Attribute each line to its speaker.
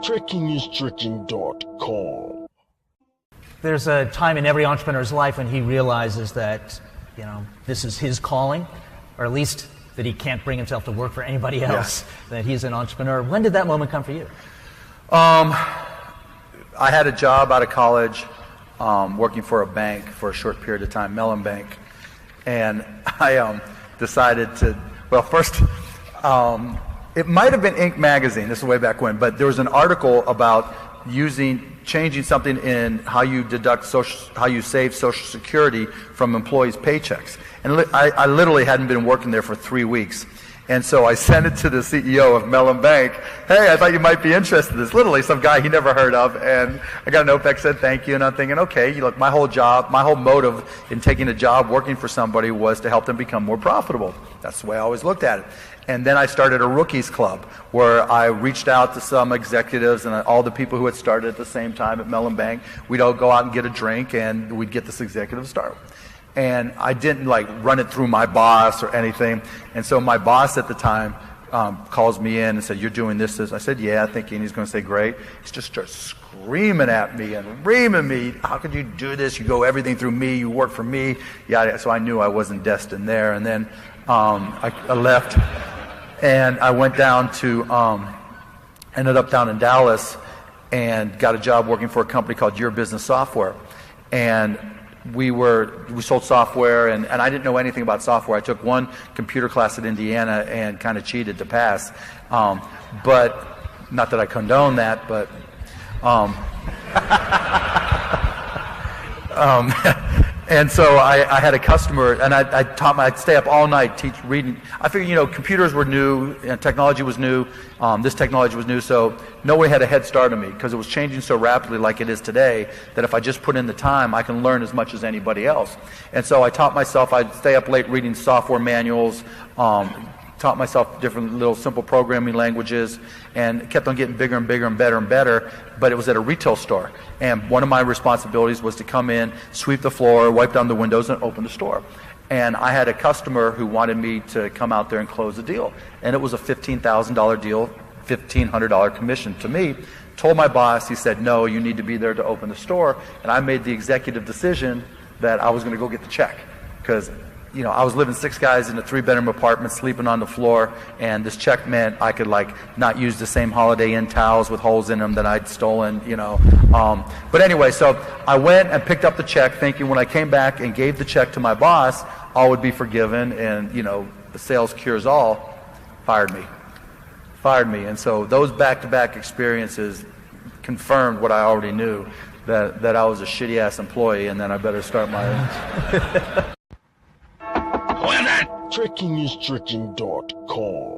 Speaker 1: TrekkingIsTrekking.com.
Speaker 2: There's a time in every entrepreneur's life when he realizes that, you know, this is his calling, or at least that he can't bring himself to work for anybody else, that he's an entrepreneur. When did that moment come for you?
Speaker 3: I had a job out of college working for a bank for a short period of time, Mellon Bank, and I decided to, well, first, it might have been Inc. magazine, this is way back when, but there was an article about changing something in how you deduct how you save Social Security from employees' paychecks. And I literally hadn't been working there for 3 weeks. And so I sent it to the CEO of Mellon Bank. Hey, I thought you might be interested in this. Literally some guy he never heard of. And I got a note back, said thank you. And I'm thinking, okay, look, my whole motive in taking a job working for somebody was to help them become more profitable. That's the way I always looked at it. And then I started a rookies club where I reached out to some executives and all the people who had started at the same time at Mellon Bank. We'd all go out and get a drink and we'd get this executive started. And I didn't like run it through my boss or anything. And so my boss at the time calls me in and said, "You're doing this." I said, "Yeah," thinking he's going to say, "Great." He just starts screaming at me and reaming me. "How could you do this? You go everything through me. You work for me." Yeah. So I knew I wasn't destined there. And then I left and I went down to, ended up down in Dallas and got a job working for a company called Your Business Software. And we sold software, and I didn't know anything about software. I took one computer class at Indiana and kind of cheated to pass. But, not that I condone that, but, and so I had a customer, and I'd stay up all night reading. I figured, you know, computers were new, and technology was new, this technology was new, so nobody had a head start on me because it was changing so rapidly like it is today that if I just put in the time, I can learn as much as anybody else. And so I taught myself, I'd stay up late reading software manuals, taught myself different little simple programming languages, and kept on getting bigger and bigger and better and better, but it was at a retail store. And one of my responsibilities was to come in, sweep the floor, wipe down the windows, and open the store. And I had a customer who wanted me to come out there and close a deal. And it was a $15,000 deal, $1,500 commission to me. Told my boss, he said, "No, you need to be there to open the store." And I made the executive decision that I was going to go get the check, because you know, I was living 6 guys in a 3-bedroom apartment, sleeping on the floor, and this check meant I could like not use the same Holiday Inn towels with holes in them that I'd stolen, you know. But anyway, so I went and picked up the check, thinking when I came back and gave the check to my boss, all would be forgiven, and you know, the sales cures all. Fired me, and so those back-to-back experiences confirmed what I already knew, that I was a shitty-ass employee, and then I better start my own.
Speaker 1: TrekkingIsTrekking.com.